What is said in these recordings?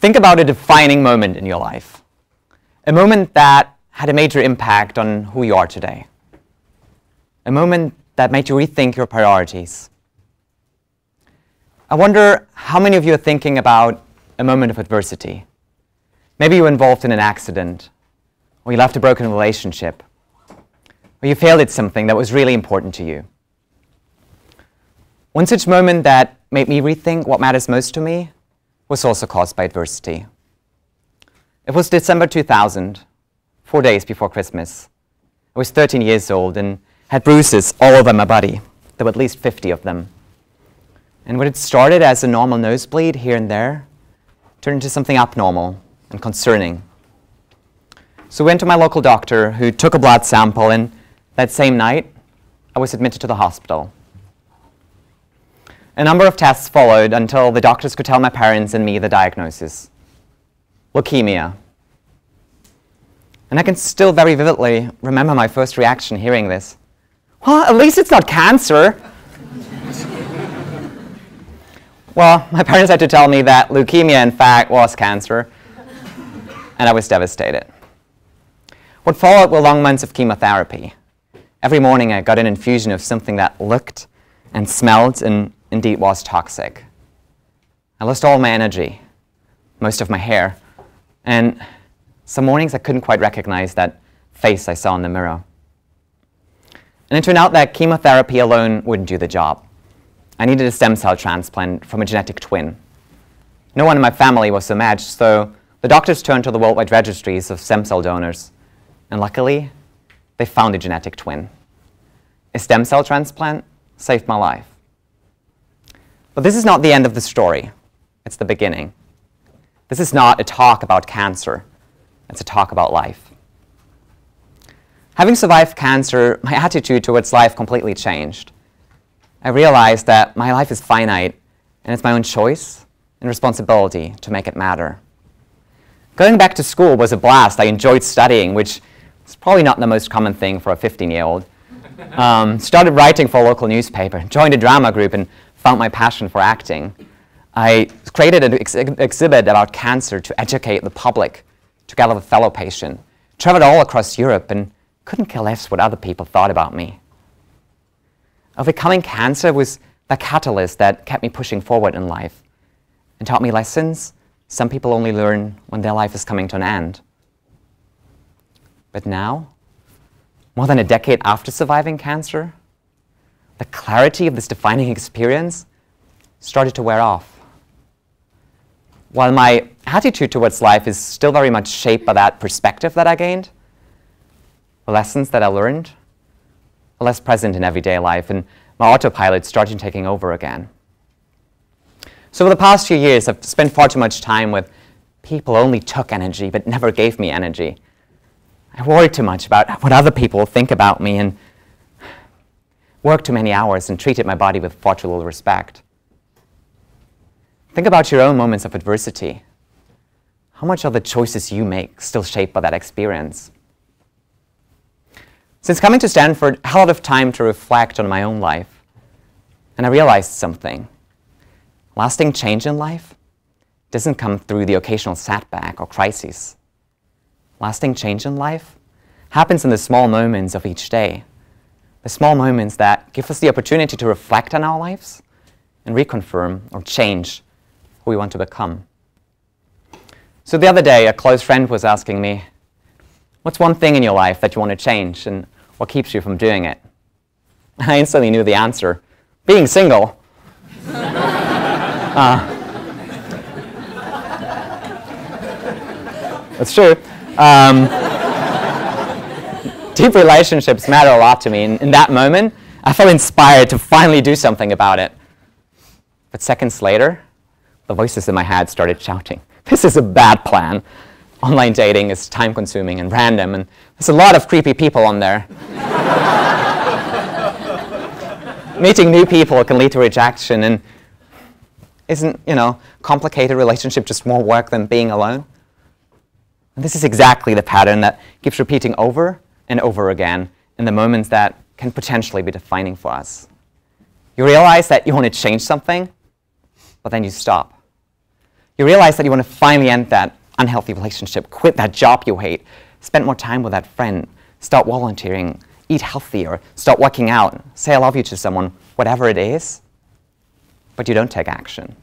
Think about a defining moment in your life, a moment that had a major impact on who you are today, a moment that made you rethink your priorities. I wonder how many of you are thinking about a moment of adversity. Maybe you were involved in an accident, or you left a broken relationship, or you failed at something that was really important to you. One such moment that made me rethink what matters most to me was also caused by adversity. It was December 2000, 4 days before Christmas. I was 13 years old and had bruises all over my body. There were at least 50 of them. And what had started as a normal nosebleed here and there turned into something abnormal and concerning. So I went to my local doctor, who took a blood sample, and that same night I was admitted to the hospital. A number of tests followed until the doctors could tell my parents and me the diagnosis: leukemia. And I can still very vividly remember my first reaction hearing this. Well, at least it's not cancer. Well, my parents had to tell me that leukemia, in fact, was cancer, and I was devastated. What followed were long months of chemotherapy. Every morning I got an infusion of something that looked and smelled and indeed was toxic. I lost all my energy, most of my hair, and some mornings I couldn't quite recognize that face I saw in the mirror. And it turned out that chemotherapy alone wouldn't do the job. I needed a stem cell transplant from a genetic twin. No one in my family was a match, so the doctors turned to the worldwide registries of stem cell donors, and luckily, they found a genetic twin. A stem cell transplant saved my life. But this is not the end of the story. It's the beginning. This is not a talk about cancer. It's a talk about life. Having survived cancer, my attitude towards life completely changed. I realized that my life is finite, and it's my own choice and responsibility to make it matter. Going back to school was a blast. I enjoyed studying, which is probably not the most common thing for a 15-year-old. Started writing for a local newspaper, joined a drama group, and found my passion for acting. I created an exhibit about cancer to educate the public, together with a fellow patient. Traveled all across Europe and couldn't care less what other people thought about me. Overcoming cancer was the catalyst that kept me pushing forward in life and taught me lessons some people only learn when their life is coming to an end. But now, more than a decade after surviving cancer, the clarity of this defining experience started to wear off. While my attitude towards life is still very much shaped by that perspective that I gained, the lessons that I learned are less present in everyday life, and my autopilot started taking over again. So over the past few years, I've spent far too much time with people who only took energy but never gave me energy. I worried too much about what other people will think about me, and worked too many hours and treated my body with far too little respect. Think about your own moments of adversity. How much are the choices you make still shaped by that experience? Since coming to Stanford, I had a lot of time to reflect on my own life, and I realized something. Lasting change in life doesn't come through the occasional setback or crisis. Lasting change in life happens in the small moments of each day, the small moments that give us the opportunity to reflect on our lives and reconfirm or change who we want to become. So the other day, a close friend was asking me, what's one thing in your life that you want to change, and what keeps you from doing it? I instantly knew the answer: being single. That's true. Deep relationships matter a lot to me, and in that moment, I felt inspired to finally do something about it. But seconds later, the voices in my head started shouting, this is a bad plan. Online dating is time-consuming and random, and there's a lot of creepy people on there. Meeting new people can lead to rejection, and isn't, complicated relationship just more work than being alone? And this is exactly the pattern that keeps repeating over and over again in the moments that can potentially be defining for us. You realize that you want to change something, but then you stop. You realize that you want to finally end that unhealthy relationship, quit that job you hate, spend more time with that friend, start volunteering, eat healthier, start working out, say I love you to someone, whatever it is, but you don't take action.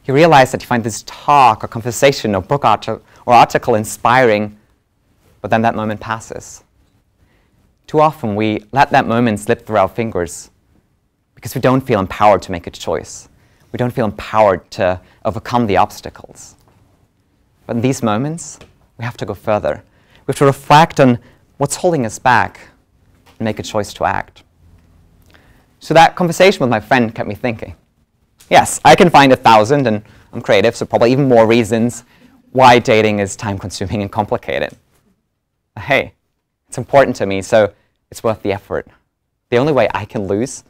You realize that you find this talk or conversation or book or article inspiring, but then that moment passes. Too often we let that moment slip through our fingers because we don't feel empowered to make a choice. We don't feel empowered to overcome the obstacles. But in these moments, we have to go further. We have to reflect on what's holding us back and make a choice to act. So that conversation with my friend kept me thinking. Yes, I can find 1,000, and I'm creative, so probably even more reasons why dating is time-consuming and complicated. But hey, it's important to me, so it's worth the effort. The only way I can lose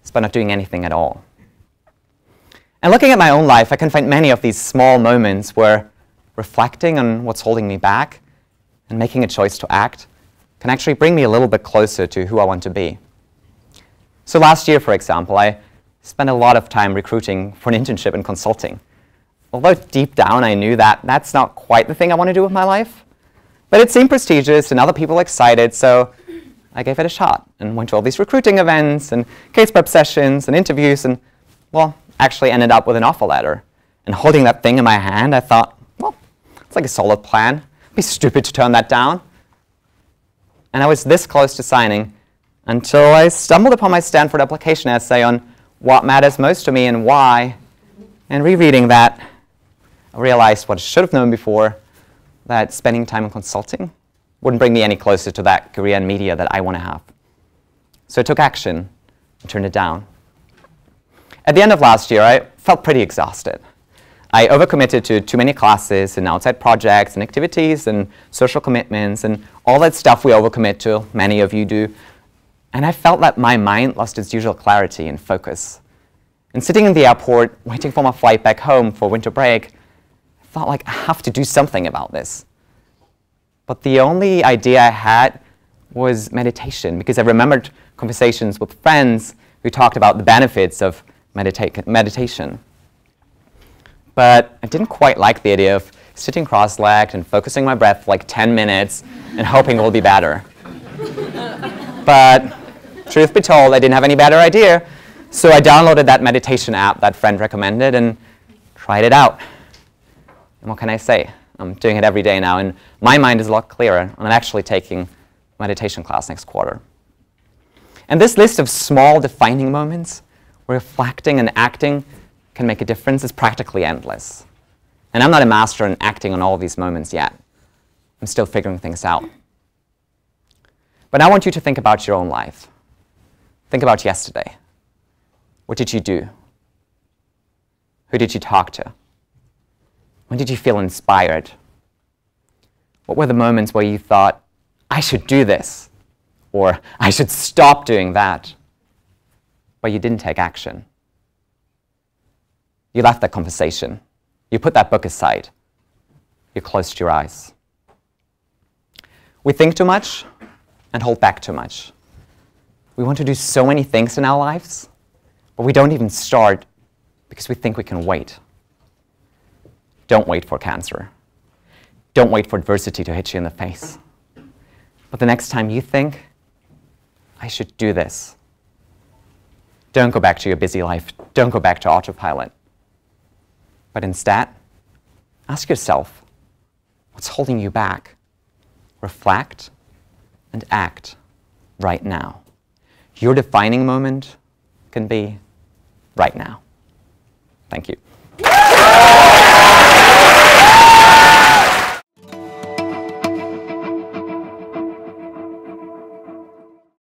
is by not doing anything at all. And looking at my own life, I can find many of these small moments where reflecting on what's holding me back and making a choice to act can actually bring me a little bit closer to who I want to be. So last year, for example, I spent a lot of time recruiting for an internship in consulting. Although deep down I knew that that's not quite the thing I want to do with my life. But it seemed prestigious and other people were excited, so I gave it a shot and went to all these recruiting events and case prep sessions and interviews and, well, actually ended up with an offer letter. And holding that thing in my hand, I thought, well, it's like a solid plan. It'd be stupid to turn that down. And I was this close to signing until I stumbled upon my Stanford application essay on what matters most to me and why. And rereading that, I realized what I should have known before, that spending time in consulting wouldn't bring me any closer to that career in media that I want to have. So I took action and turned it down. At the end of last year, I felt pretty exhausted. I overcommitted to too many classes and outside projects and activities and social commitments and all that stuff we overcommit to, many of you do. And I felt that my mind lost its usual clarity and focus. And sitting in the airport, waiting for my flight back home for winter break, I felt like I have to do something about this. But the only idea I had was meditation, because I remembered conversations with friends who talked about the benefits of meditation. But I didn't quite like the idea of sitting cross-legged and focusing my breath for like 10 minutes and hoping it will be better. But truth be told, I didn't have any better idea, so I downloaded that meditation app that friend recommended and tried it out. And what can I say? I'm doing it every day now, and my mind is a lot clearer, and I'm actually taking a meditation class next quarter. And this list of small defining moments where reflecting and acting can make a difference is practically endless. And I'm not a master in acting on all of these moments yet. I'm still figuring things out. But I want you to think about your own life. Think about yesterday. What did you do? Who did you talk to? When did you feel inspired? What were the moments where you thought, I should do this, or I should stop doing that, but you didn't take action? You left that conversation. You put that book aside. You closed your eyes. We think too much and hold back too much. We want to do so many things in our lives, but we don't even start because we think we can wait. Don't wait for cancer. Don't wait for adversity to hit you in the face. But the next time you think, I should do this, don't go back to your busy life. Don't go back to autopilot. But instead, ask yourself, what's holding you back? Reflect and act right now. Your defining moment can be right now. Thank you.